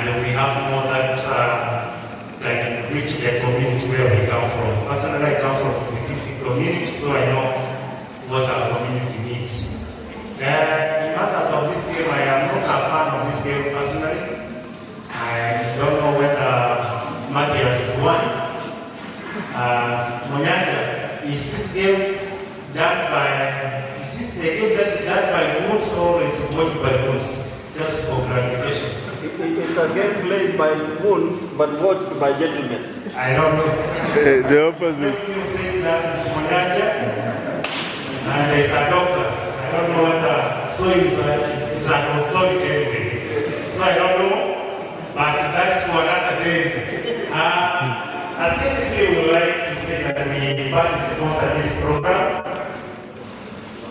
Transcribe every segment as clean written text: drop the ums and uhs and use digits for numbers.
and we have more that can reach the community where we come from. Personally, I come from the Kisii community, so I know what our community needs. In matters of this game, I am not a fan of this game personally. I don't know whether Matthias is one. Monyanja, is this game done by, is this the game that's done by moons or it's watched by moons? Just for clarification. It's a game played by moons but watched by gentlemen. I don't know. The opposite. You say that it's Monyanja and there's a doctor. I don't know whether, so it's an authority anyway. So I don't know. But that's for another day. As basically we would like to say that we partly sponsor this program,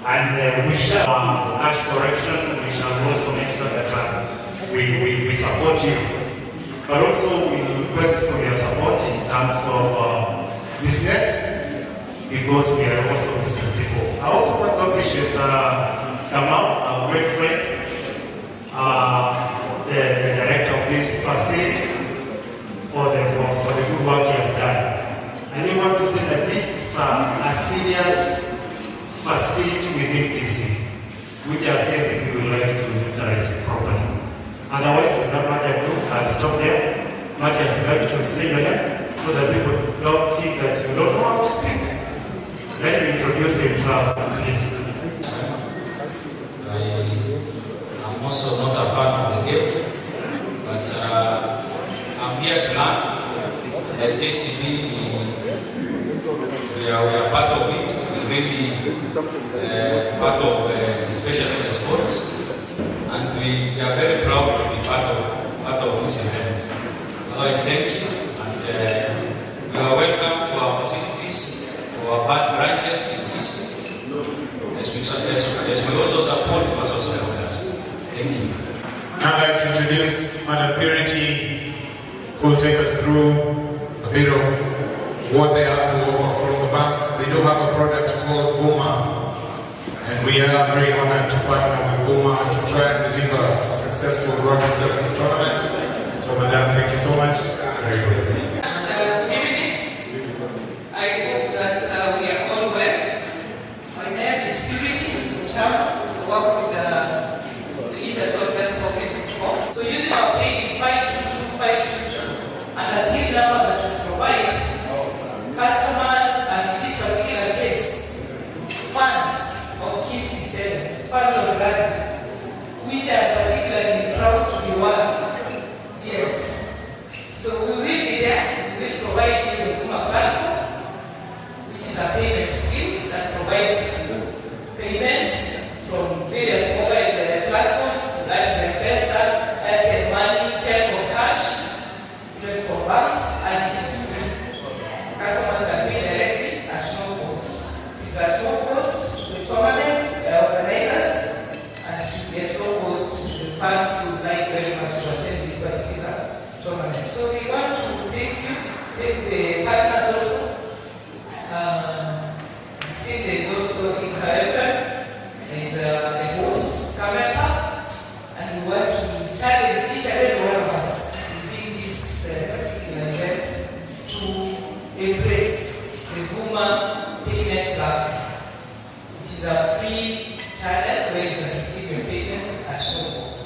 and we shall cash correction. We shall also make sure that we support you, but also we request for your support in terms of business, because we are also business people. I also want to appreciate Kamel, a great friend. The director of this facility for the good work he has done. And we want to say that this is a serious facility within Kisii, which as basically we would like to utilize it properly. Otherwise, without much ado, I'll stop there. Much as you like to say again, so that people don't think that you don't know how to speak. Let me introduce himself, please. I'm also not a fan of the game, but I'm here to learn. As KCB, we are part of it. We're really part of, especially the sports, and we are very proud to be part of this event. Otherwise, thank you, and you are welcome to our facilities, to our branches in Kisii. As we also support what's also helped us. Thank you. I'd like to introduce Madam Purity, who will take us through a bit of what they have to offer from the bank. They do have a product called Vuma, and we are very honored to partner with Vuma to try and deliver a successful rugby service tournament. So, Madam, thank you so much. Very good. Good evening. I hope that we are all well. My name is Purity, I work with the leaders of just spoken before. So using our payment 522522 and a team number that we provide, customers, and in this particular case, fans of Kisii Sevens, fans of rugby, which are particularly proud to be one. Yes. So we will be there, we will provide you the Vuma platform, which is a payment scheme that provides payments from various mobile platforms, that is M-Pesa, Airtel Money, Telco Cash, even for banks, and it is free. Customers can pay directly at no cost. It is at no cost to the tournament organizers, and to be at no cost to the fans who like very much to attend this particular tournament. So we want to thank you, thank the partners also. See, there is also in Kamel, there is the host, Kamel Park, and we want to challenge each and every one of us within this particular event to embrace the Vuma payment platform, which is a free channel where you can receive your payments at no cost.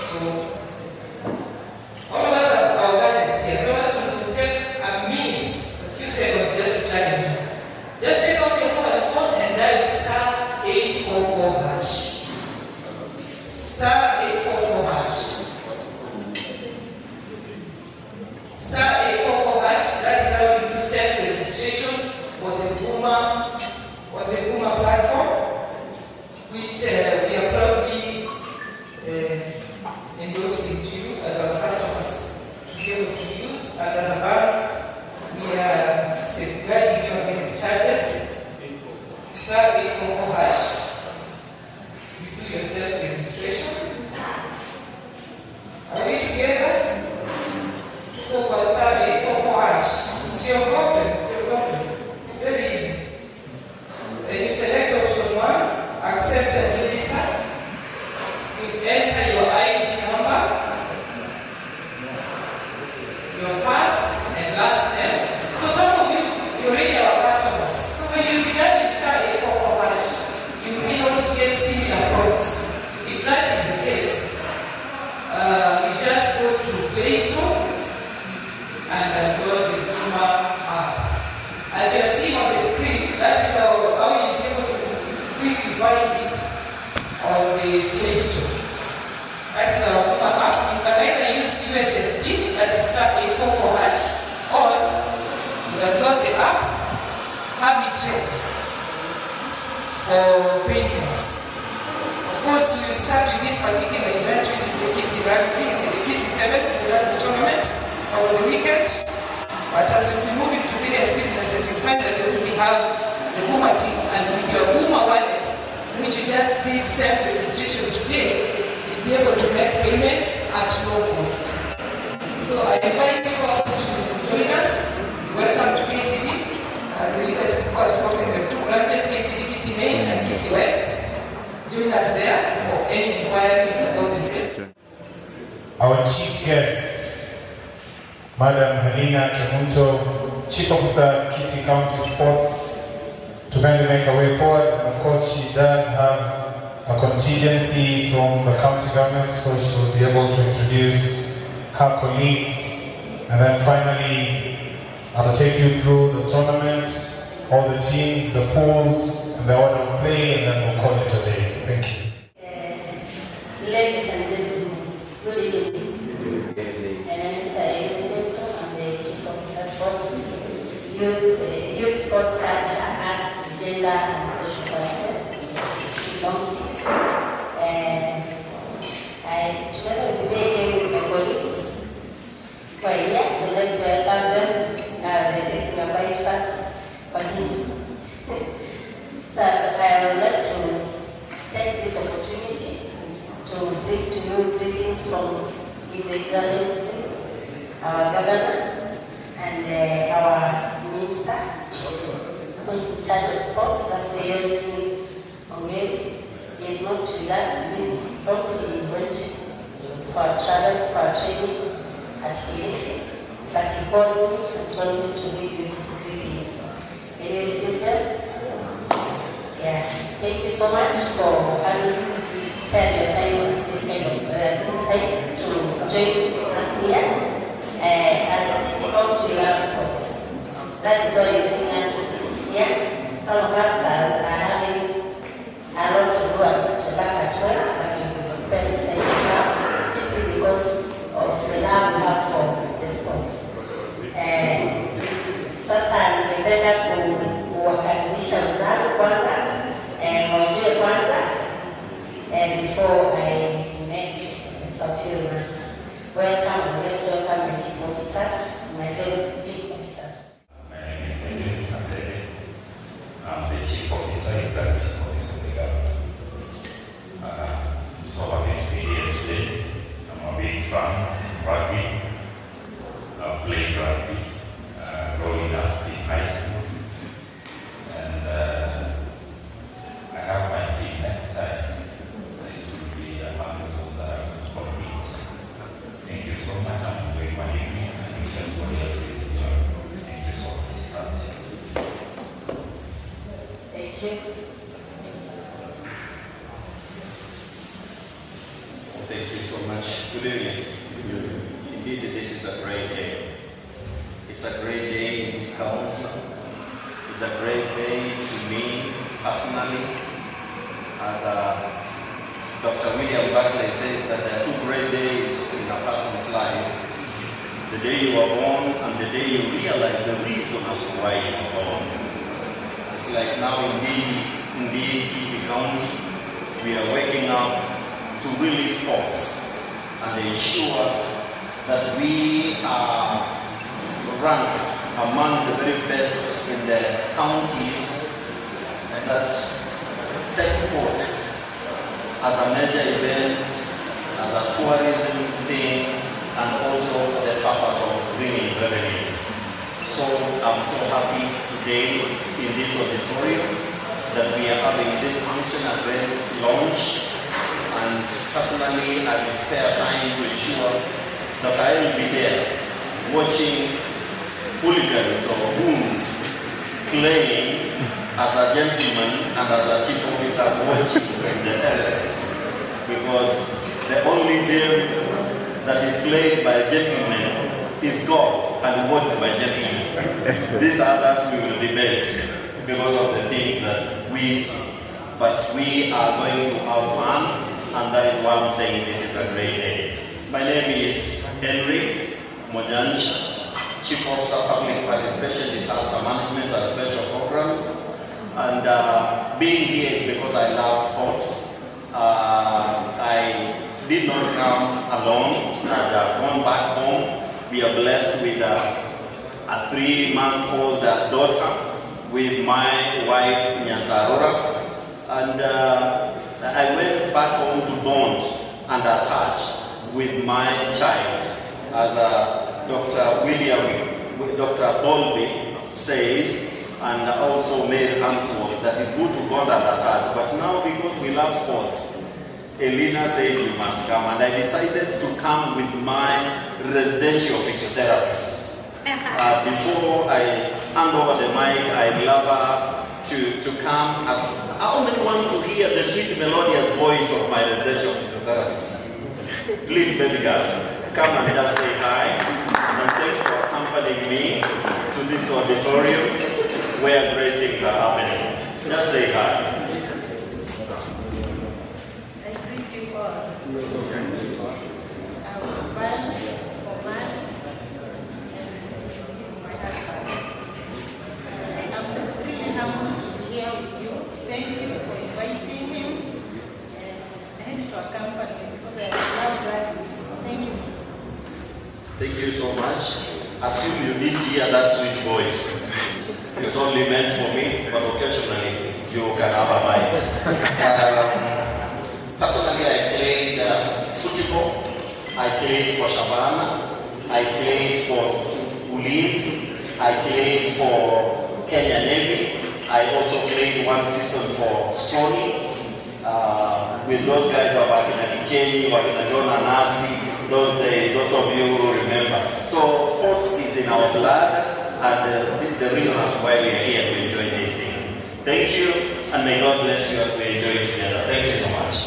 So, all of us have our gadgets here, so I want to take a minute, a few seconds just to challenge you. Just take out your mobile phone and dial star 844 hash. Star 844 hash. Star 844 hash, that is how you do self-registration for the Vuma platform, which we are proudly endorsing to you as our customers to be able to use, and as a bank, we are safeguarding you against charges. Star 844 hash. You do your self-registration. Are we together? Go for star 844 hash. It's your problem. It's very easy. Then you select option 1, accept and register. You enter your ID number. Play Store and download the Vuma app. As you are seeing on the screen, that is how you'll be able to quickly find it on the Play Store. That is our Vuma app. You can either use USSD, that is *844#, or you download the app, have it ready for payments. Of course, we will start with this particular event, which is the Kisii Rugby, the Kisii Sevens, the rugby tournament, over the weekend. But as we will move into various businesses, you'll find that they will have the Vuma team, and with your Vuma wallet, which you just did self-registration today, you'll be able to make payments at low cost. So I invite you all to join us. Welcome to KCB. As the leaders before has spoken, we have 2 branches, KCB, Kisii Main, and Kisii West. Join us there for any inquiries about the same. Our chief guest, Madam Helena Kemunto, Chief Officer, Kisii County Sports, to kindly make her way forward. And of course, she does have a contingency from the county government, so she will be able to introduce her colleagues. And then finally, I will take you through the tournament, all the teams, the pools, and the order of play, and then we'll call it a day. Thank you. Ladies and gentlemen, good evening. And I'm the Chief Officer Sports, Youth Sports Culture, Arts, Gender and Social Services, County. I, together with me, came with my colleagues for a year. I'd like to welcome them. They take my bike first. Continue. So I would like to take this opportunity to bring to you greetings from His Excellency, our Governor, and our Minister, who is in charge of sports, that's Sayed Ongeri. He is not with us, he is probably went for travel, for training at Kilifi, but he called me and told me to give you his greetings. Can you receive them? Yeah. Thank you so much for having spent your time this time to join us here and support to your sports. That is why you see us here. Some of us are having a lot to do at Shabaka Tour, but we will spend this time now simply because of the love we have for the sports. Sasa ningependa kuwakaribisha wenzangu kwanza, wajue kwanza, before I make some few remarks. Welcome my chief officers, my fellow chief officers. My name is David Matele. I'm the chief officer, executive officer of the government. I'm so happy to be here today. I'm a big fan of rugby. I played rugby growing up in high school. And I have my team next time. It will be among those that are going to compete. Thank you so much. I'm enjoying my evening. I wish everybody else is enjoying. Thank you so much, Santi. Thank you. Thank you so much. Good evening. Indeed, this is a great day. It's a great day in this county. It's a great day to me personally. As Dr. William Bartley says that there are 2 great days in a person's life. The day you are born and the day you realize the reason as to why you are born. It's like now indeed, Kisii County, we are waking up to really sports and ensure that we are ranked among the very best in the counties that take sports as a major event, as a tourism thing, and also for the purpose of bringing revenue. So I'm so happy today in this auditorium that we are having this function at the launch, and personally I will spare time to ensure that I will be there watching hooligans or goons playing as a gentleman and as a chief officer watching from the terraces, because the only game that is played by gentlemen is golf and watched by gentlemen. These others we will debate because of the things that we see. But we are going to have fun, and that is why I'm saying this is a great day. My name is Henry Monyanch, Chief Officer Public Participation, Disaster Management and Special Programs. And being here is because I love sports. I did not come alone. I've gone back home. We are blessed with a 3-month-old daughter with my wife, Nyanzarora. And I went back home to bond and attach with my child. As Dr. Dolby says, and also Mary Hanford, that is good to bond and attach. But now, because we love sports, Elena said you must come, and I decided to come with my residential physiotherapist. Before I hand over the mic, I'd love her to come. I only want to hear the sweet melodious voice of my residential physiotherapist. Please, baby girl, come and just say hi. And thanks for accompanying me to this auditorium where great things are happening. Just say hi. I greet you all. I'm Oman, and he's my husband. I'm really humbled to be here with you. Thank you for inviting him, and I had to accompany him because I love that. Thank you. Thank you so much. Assume you need to hear that sweet voice. It's only meant for me, but occasionally you can have a bite. Personally, I played football. I played for Shabana. I played for Ulinzi. I played for Kenya Navy. I also played one season for Sony. With those guys who are working at Kenny, working at John Anasi, those days, those of you who remember. So sports is in our blood, and the reason as why we are here to enjoy this thing. Thank you, and may God bless you as we enjoy it together. Thank you so much.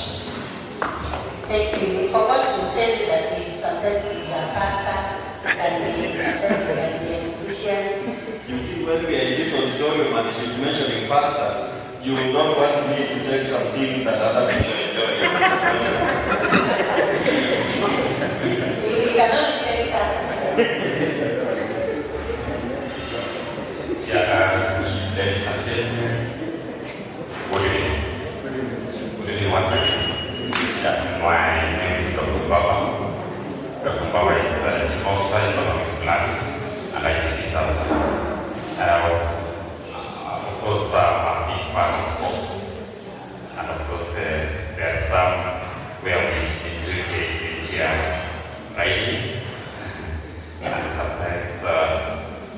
Thank you. We forgot to tell you that sometimes he's a pastor, sometimes he can be a musician. You see, when we are in this auditorium and she's mentioning pastor, you will not want me to take some things that other people enjoy. You can only take pastor. Ladies and gentlemen, good evening. Good evening once again. My name is Dr. Baba. Dr. Baba is the Chief Officer in Economic Planning and ICT Services. Of course, I'm a big fan of sports. And of course, there are some where we enjoy riding. And sometimes,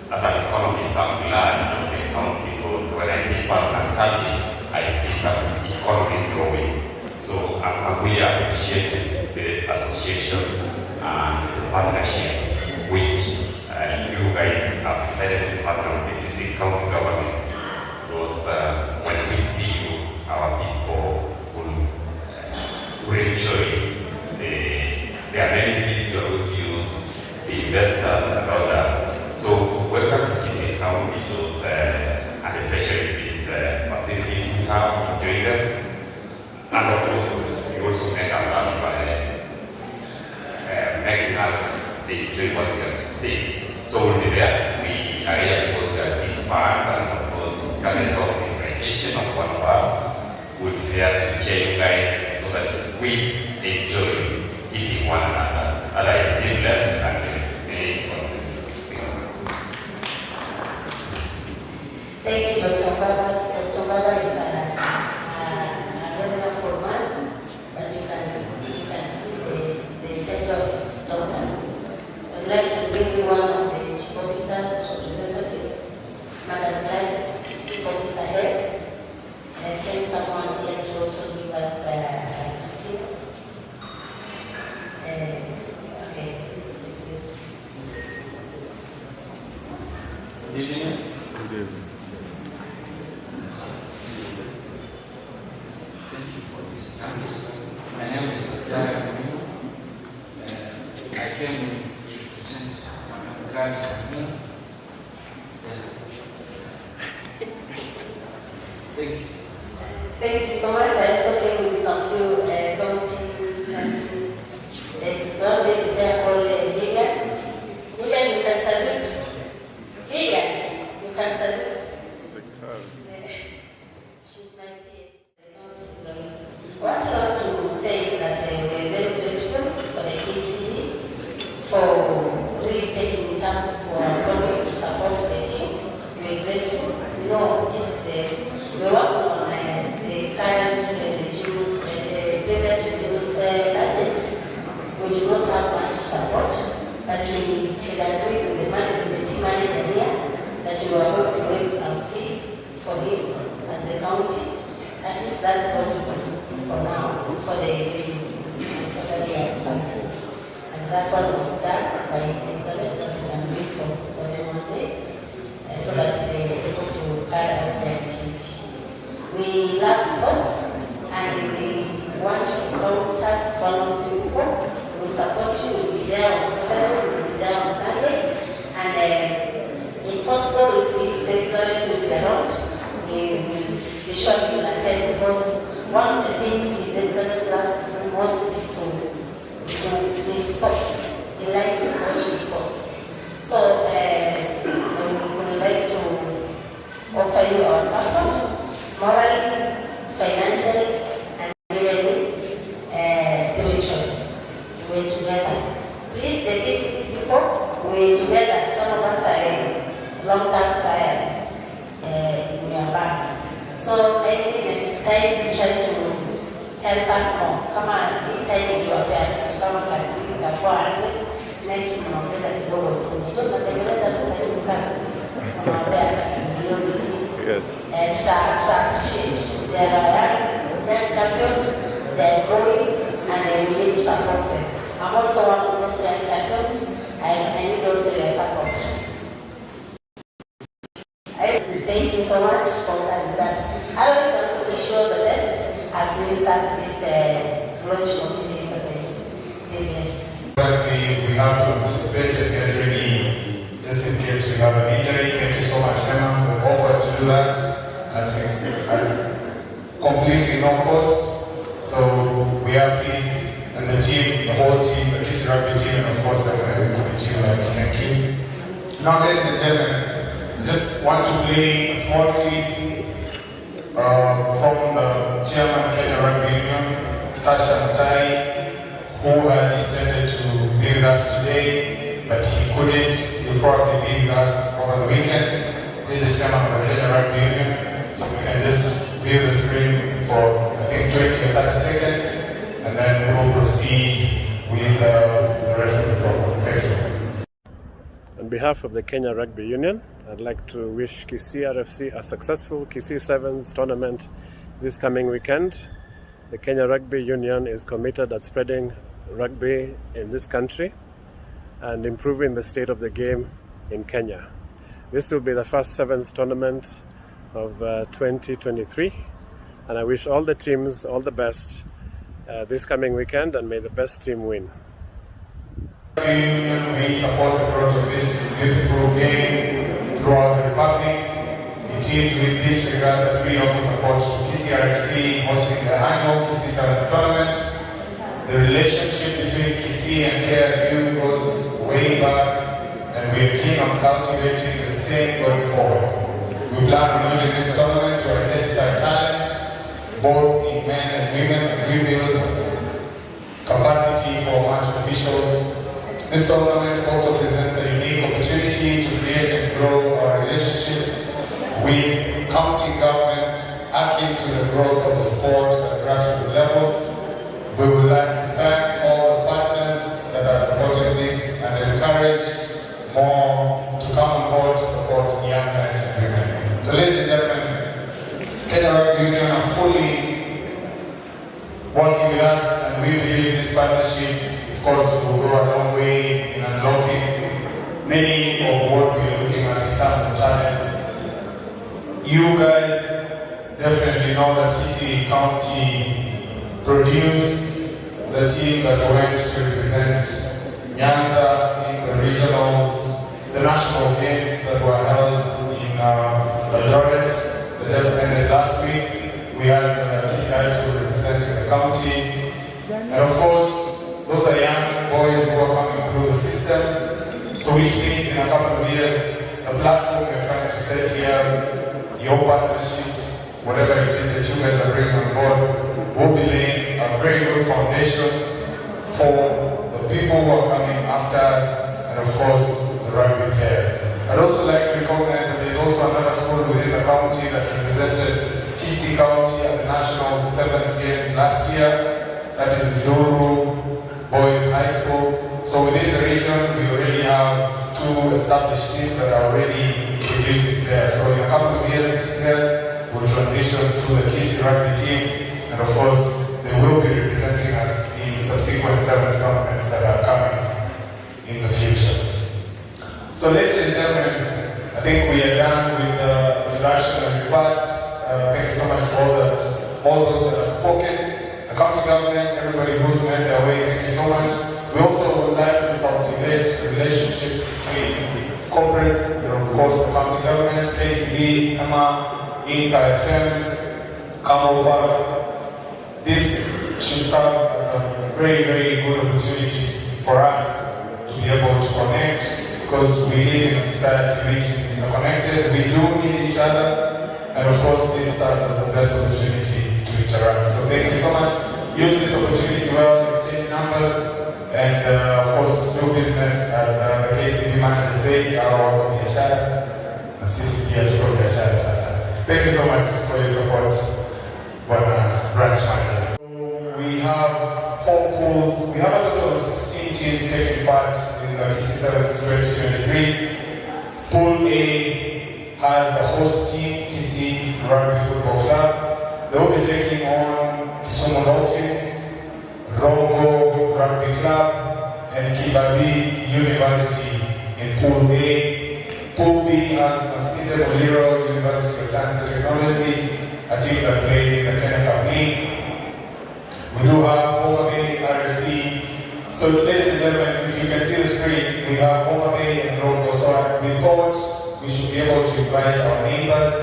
as an economist, I'm glad to become, because when I see partner study, I see some economy growing. So we appreciate the association and the partnership which you guys have decided to partner with the Kisii County government. Because when we see you, our people will enjoy. There are many things you are going to use, the investors and all that. So welcome to Kisii County, and especially these facilities we have, enjoy them. And of course, you also make us happy by making us enjoy what we have seen. So we'll be there. We are here because we are big fans, and of course, regardless of the invitation of one of us, we'll be there to cheer you guys so that we enjoy eating one another. Otherwise, be blessed and may God bless you. Thank you, Dr. Baba. Dr. Baba is a very wonderful man, but you can see the title of his doctor. I'd like to bring you one of the chief officers representative, Madam Gladys, Chief Officer Head, and send someone here to also give us greetings. Okay, let's see. Good evening. Good evening. Thank you for this chance. My name is Jaya Kamel. came to present Madam Gladys and me. Thank you. Thank you so much. I also came with some few committee. It's already there all Lilian. Lilian, you can salute. Lilian, you can salute. She's my PA. What I want to say is that we're very grateful for the Kisii for really taking time for to support the team. We're grateful. You know, this is we're working on the current regimes, the previous regimes budget. We do not have much support, but we agreed with the team manager here that we are going to waive some fee for him as the county. At least that is all for now, for the Saturday and Sunday. And that one was done by His Excellency that we can do it for them one day, so that they are able to carry out their activity. We love sports and we want you to count us one of you people. We'll support you. We'll be there on Saturday, we'll be there on Sunday. And if possible, if His Excellency will be around, we will be sure you will attend, because one of the things His Excellency loves to do most is to the sports. He likes watching sports. So we would like to offer you our support. Morally, financially, and really spiritually. We're together. Please, the Kisii people, we're together. Some of us are long-term clients in your bank. So maybe next time you try to help us more. Come on, anytime you are there, to come and bring the 400. Next month, we'll go to the don't materialize the same sana. To appreciate. They are young champions, they are growing, and we need to support them. I'm also one of those young champions. I need also your support. Thank you so much for that. I always wish you all the best as we start this launch of this exercise. We have to anticipate and get ready just in case we have an injury. Thank you so much, Emma. We've offered to do that at completely no cost. So we are pleased, and the team, the whole team, the Kisii rugby team, and of course the organizing committee, like thank you. Now, ladies and gentlemen, I just want to play a small clip from the chairman of Kenya Rugby Union, Sasha Mutai, who had intended to be with us today, but he couldn't. He'll probably be with us over the weekend. He's the chairman of the Kenya Rugby Union, so we can just view the screen for I think 20 or 30 seconds, and then we'll proceed with the rest of the program. Thank you. On behalf of the Kenya Rugby Union, I'd like to wish Kisii RFC a successful Kisii Sevens tournament this coming weekend. The Kenya Rugby Union is committed at spreading rugby in this country and improving the state of the game in Kenya. This will be the first Sevens tournament of 2023, and I wish all the teams all the best this coming weekend, and may the best team win. Union, we support the growth of this beautiful game throughout the Republic. It is with this regard that we offer support to Kisii RFC hosting the annual Kisii Sevens tournament. The relationship between Kisii and KRU goes way back, and we are keen on cultivating the same going forward. We plan on using this tournament to identify talent, both in men and women, as we build capacity for match officials. This tournament also presents a unique opportunity to create and grow our relationships with county governments, akin to the growth of the sport at grassroots levels. We would like to thank all the partners that are supporting this and encourage more to come on board to support young men and women. So, ladies and gentlemen, Kenya Rugby Union are fully working with us, and we believe this partnership, of course, will go a long way in unlocking many of what we're looking at in terms of talent. You guys definitely know that Kisii County produced the team that went to represent Nyanza in the regionals, the national games that were held in Eldoret that just ended last week. We had Kisii High School representing the county. And of course, those are young boys who are coming through the system. So which means in a couple of years, the platform you're trying to set here, your partnerships, whatever it is that you guys are bringing on board, will be laying a very good foundation for the people who are coming after us, and of course, the rugby players. I'd also like to recognize that there's also another school within the county that represented Kisii County at the National Sevens Games last year. That is Duru Boys High School. So within the region, we already have 2 established teams that are already producing players. So in a couple of years, these players will transition to the Kisii rugby team, and of course, they will be representing us in subsequent sevens tournaments that are coming in the future. So ladies and gentlemen, I think we are done with the introductory part. Thank you so much for all those that have spoken. The county government, everybody who's made their way, thank you so much. We also would like to cultivate relationships between corporates, of course, the county government, KCB, Emma, Inka FM, Kamel Park. This should serve as a very, very good opportunity for us to be able to connect, because we live in a society which is interconnected. We do need each other. And of course, this serves as the best opportunity to interact. So thank you so much. Use this opportunity well, exchange numbers, and of course, do business as the KCB manager said, our biashara, na sisi pia tuko biashara sasa. Thank you so much for your support, branch manager. We have 4 pools. We have a total of 16 teams taking part in the Kisii Sevens 2023. Pool A has the host team, Kisii Rugby Football Club. They will be taking on Kisumu Dolphins, Rongo Rugby Club, and Kibabi University in Pool A. Pool B has Masinde Muliro University of Science and Technology, a team that plays in the Kenya Cup League. We do have Homa Bay RFC. So ladies and gentlemen, if you can see the screen, we have Homa Bay and Rongo. So we thought we should be able to invite our neighbors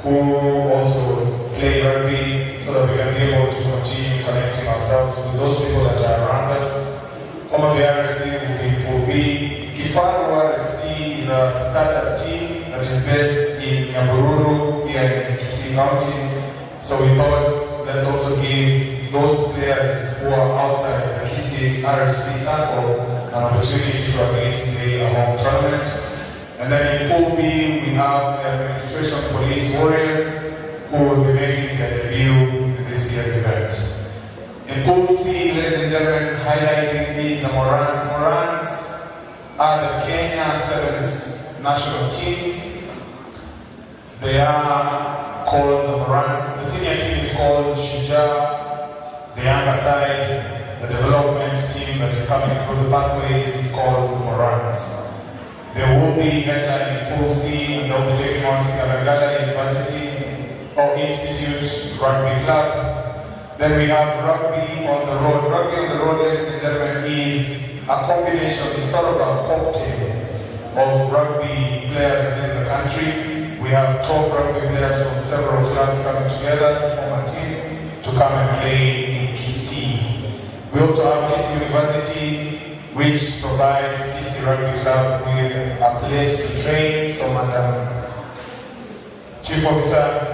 who also play rugby, so that we can be able to continue connecting ourselves with those people that are around us. Homa Bay RFC will be Pool B. Kifaru RFC is a startup team that is based in Nyambururu here in Kisii County. So we thought, let's also give those players who are outside the Kisii RFC circle an opportunity to at least play a home tournament. And then in Pool B, we have the Administration Police Warriors who will be making their debut in this year's event. In Pool C, ladies and gentlemen, highlighting these, the Morans. Morans are the Kenya Sevens national team. They are called the Morans. The senior team is called Shujaa. The younger side, the development team that is coming through the pathways, is called the Morans. They will be headlining Pool C, and they'll be taking on Singalagala University or Institute Rugby Club. Then we have Rugby on the Road. Rugby on the Road, ladies and gentlemen, is a combination, it's sort of a cocktail of rugby players within the country. We have top rugby players from several clubs coming together to form a team to come and play in Kisii. We also have Kisii University, which provides Kisii Rugby Club with a place to train. So, Madam Chief Officer,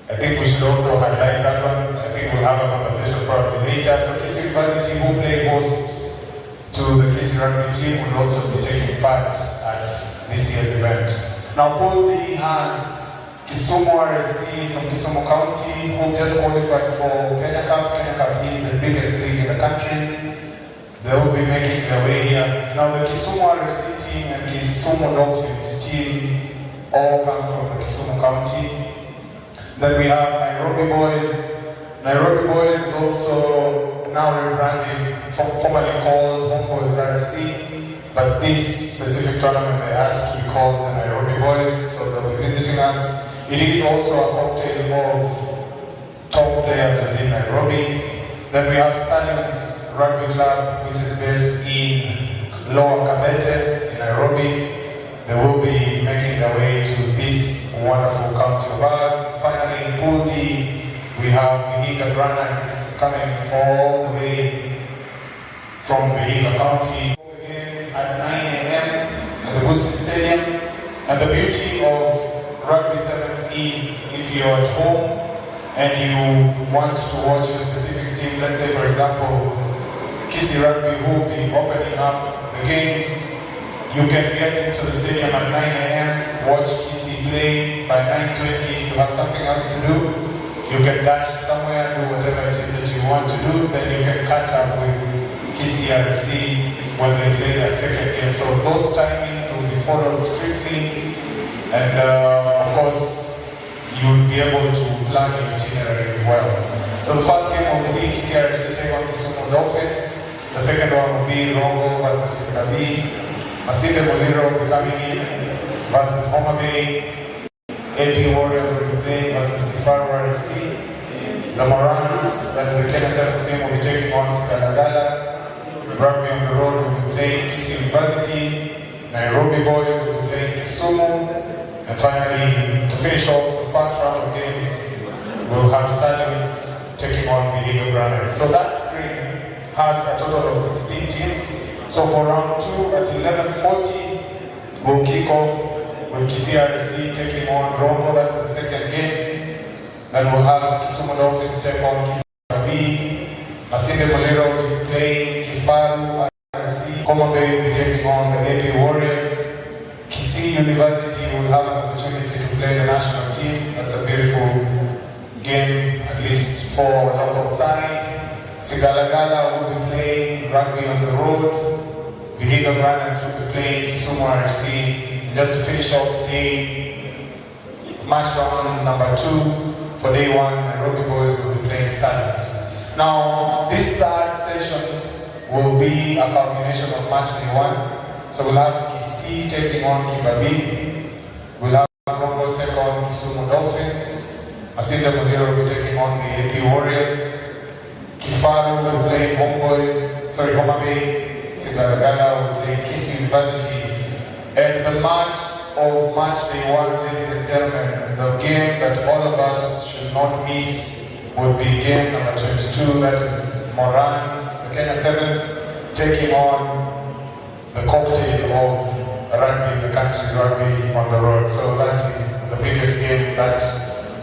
I think we should also highlight that one. I think we'll have a conversation probably later. So, Kisii University, who play host to the Kisii Rugby team, will also be taking part at this year's event. Now, Pool D has Kisumu RFC from Kisumu County, who just qualified for Kenya Cup. Kenya Cup is the biggest league in the country. They will be making their way here. Now the Kisumu RFC team and Kisumu Dolphins team all come from the Kisumu County. Then we have Nairobi Boys. Nairobi Boys is also now rebranded, formerly called Homeboys RFC, but this specific tournament they asked to be called the Nairobi Boys, so they'll be visiting us. It is also a cocktail of top players within Nairobi. Then we have Stallions Rugby Club, which is based in Lower Kabete in Nairobi. They will be making their way to this wonderful county of ours. Finally, in Pool D, we have Vihiga Granites coming all the way from Vihiga County. Games at 9 a.m. at the Kisii Stadium. And the beauty of Rugby Sevens is if you're at home and you want to watch a specific team, let's say for example, Kisii Rugby will be opening up the games. You can get into the stadium at 9 a.m., watch Kisii play by 9:20. If you have something else to do, you can dash somewhere, do whatever it is that you want to do, then you can catch up with Kisii RFC when they play their second game. So those timings will be followed strictly, and of course, you'll be able to plan your itinerary well. So the first game will see Kisii RFC take on Kisumu Dolphins. The second one will be Rongo versus Kisii. Masinde Moliro will be coming in versus Homa Bay. AP Warriors will be playing versus Kifaru RFC. The Morans, that is the Kenya Sevens team, will be taking on Skanagala. Rugby on the road will be playing Kisii University. Nairobi Boys will be playing Kisumu. And finally, to finish off the first round of games, we'll have Stallions taking on Vihiga Granites. So that screen has a total of 16 teams. So for round 2 at 11:40, we'll kick off with Kisii RFC taking on Rongo, that is the second game. Then we'll have Kisumu Dolphins take on Kibabi. Masinde Moliro will be playing Kifaru RFC. Homa Bay will be taking on the AP Warriors. Kisii University will have an opportunity to play the national team. That's a beautiful game, at least for a local side. Sigalagala will be playing rugby on the road. Vihiga Granites will be playing Kisumu RFC. And just to finish off the match round number 2 for day 1, Nairobi Boys will be playing Stallions. Now, this third session will be a culmination of match day 1. So we'll have Kisii taking on Kibabi. We'll have Rongo take on Kisumu Dolphins. Masinde Moliro will be taking on the AP Warriors. Kifaru will be playing Homa Bay. Sigalagala will play Kisii University. And the match of match day 1, ladies and gentlemen, the game that all of us should not miss would be game number 22, that is Morans, the Kenya Sevens, taking on the cocktail of rugby in the country, rugby on the road. So that is the biggest game that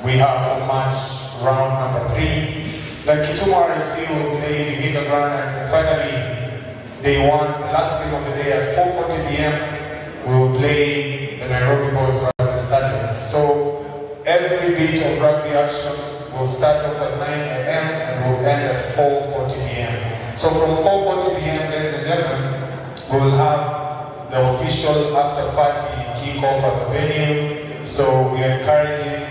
we have for match round number 3. Then Kisumu RFC will play Vihiga Granites, and finally, day 1, the last game of the day at 4:40 p.m., we will play the Nairobi Boys versus Stallions. So every bit of rugby action will start off at 9 a.m. and will end at 4:40 p.m. So from 4:40 p.m., ladies and gentlemen, we will have the official after party kick-off at the venue. So we are encouraging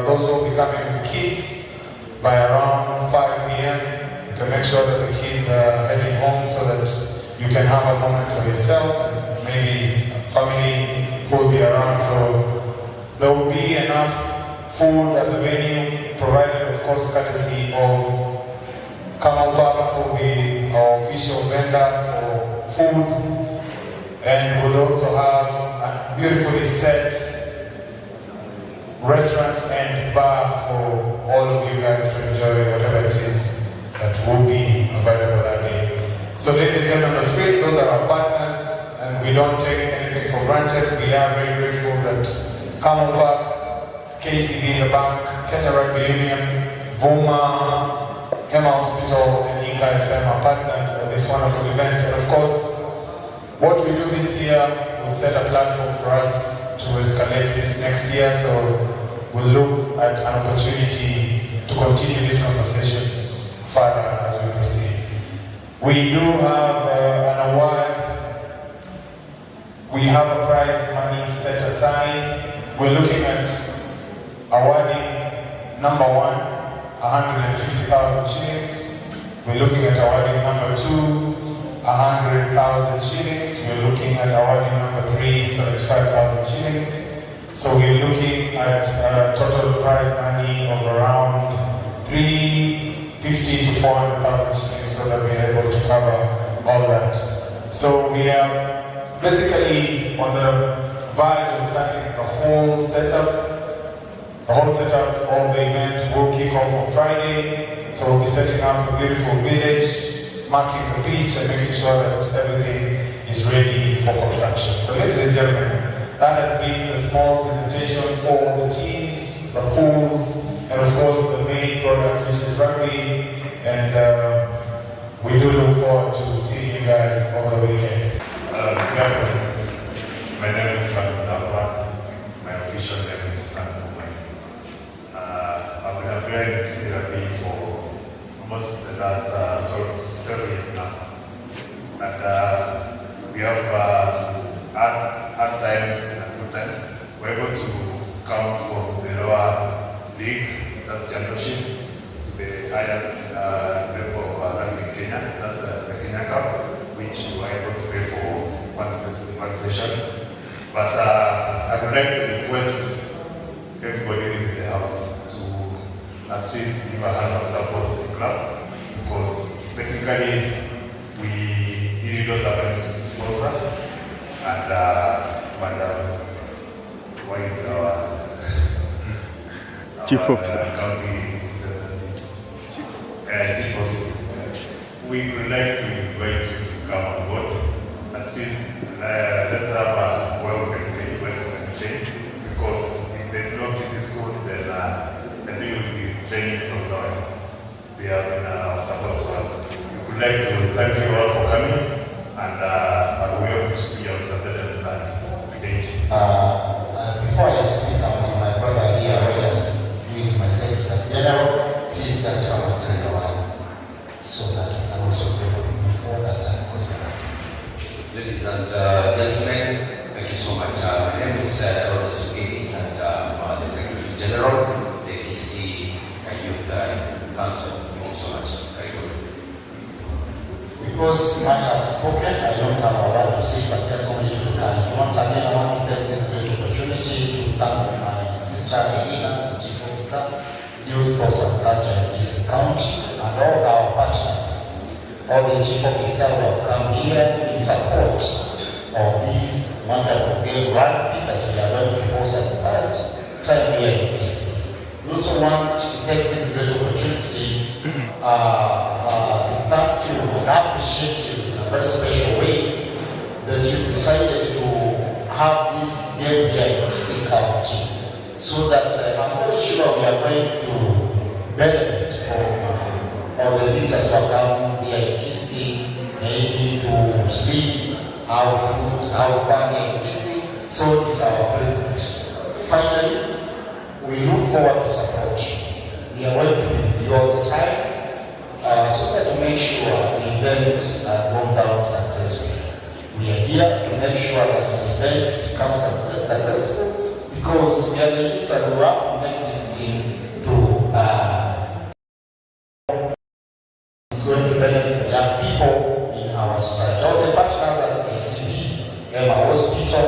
those who will be coming with kids by around 5 p.m. You can make sure that the kids are heading home so that you can have a moment for yourself. Maybe family who will be around. So there will be enough food at the venue, provided of course courtesy of Kamel Park, who will be our official vendor for food. And we'll also have a beautifully set restaurant and bar for all of you guys to enjoy whatever it is that will be available that day. So ladies and gentlemen, on the street, those are our partners, and we don't take anything for granted. We are very grateful that Kamel Park, KCB, the bank, Kenya Rugby Union, Vuma, Hema Hospital, and Ika FM are partners of this wonderful event. And of course, what we do this year will set a platform for us to escalate this next year. So we'll look at an opportunity to continue these conversations further as we proceed. We do have an award. We have a prize money set aside. We're looking at awarding number 1, 150,000 shillings. We're looking at awarding number 2, 100,000 shillings. We're looking at awarding number 3, 75,000 shillings. So we're looking at a total prize money of around 350,000 50 to 400,000 shillings so that we are able to cover all that. So we are basically on the verge of starting the whole setup. The whole setup of the event will kick off on Friday. So we'll be setting up a beautiful village, marking the beach and making sure that everything is ready for consumption. So ladies and gentlemen, that has been a small presentation for the teams, the pools, and of course the main product, which is rugby. And we do look forward to seeing you guys over the weekend. Good afternoon. My name is Frank Zappa. My official name is Frank. I've been a very busy rugby for almost the last 12 years now. And we have hard times and good times. We're able to come from the lower league, that's championship, to the higher level of rugby in Kenya, that's the Kenya Cup, which we were able to pay for one session. But I would like to request everybody who is in the house to at least give a hand of support to the club, because technically we really don't have any sponsor. And Madam, what is our Chief Officer? County Chief Officer. We would like to invite you to come on board. At least let's have a welcome train, because if there's no Kisii school, then I think we'll be training from now. They have been support to us. We would like to thank you all for coming, and we hope to see you on Saturday and Sunday. Thank you. Before I speak, my brother here, Rogers, who is my Secretary General, please just come and say the word so that we can also be able to move forward as time goes by. Ladies and gentlemen, thank you so much. My name is Rogers Sugini, and I'm the Secretary General, the Kisii Youth Council. Thank you so much. Very good. Because much I've spoken, I don't have a lot to say, but just only to encourage. Once again, I want to take this great opportunity to thank my sister Elena, the Chief Officer, Youth Sports and Culture in Kisii County, and all our partners, all the Chief Officers who have come here in support of this wonderful game rugby that we are going to host as the first time here in Kisii. We also want to take this great opportunity to thank you and appreciate you in a very special way that you decided to have this game here in Kisii County, so that I'm very sure we are going to benefit from all the visitors who have come here in Kisii, maybe to sleep, have food, have fun in Kisii. So it's our privilege. Finally, we look forward to support you. We are going to be with you all the time, so that to make sure the event has gone down successfully. We are here to make sure that the event becomes successful, because we are the youths and we have to make this thing it's going to benefit young people in our society. All the partners as ACB, Emma Hospital,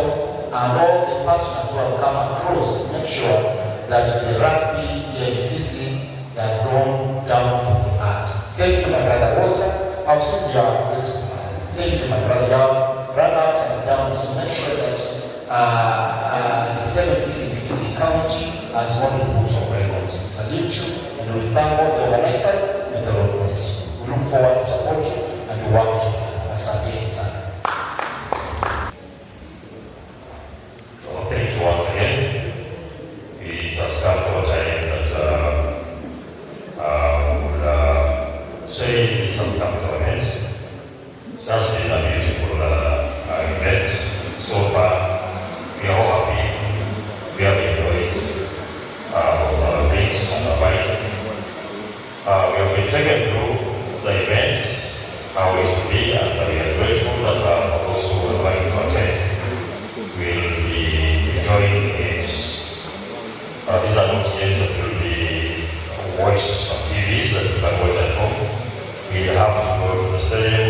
and all the partners who have come across to make sure that the rugby here in Kisii has gone down to the earth. Thank you, my brother Walter. I've seen your response. Thank you, my brother. You have run ups and downs to make sure that the 70s in Kisii County has gone to books of records. We salute you, and we thank all the organizers and the Lord bless you. We look forward to support you and to work together. Asante sana. Thank you once again. It has come to a time that would say this has come to an end. It has been a beautiful event so far. We are all happy. We have enjoyed both our drinks and our bike. We have been taken through the event, how it should be, and we are grateful that for those who are going to attend will be enjoying it. These are not games that will be watched on TVs that you can watch at home. We have to go to the stadium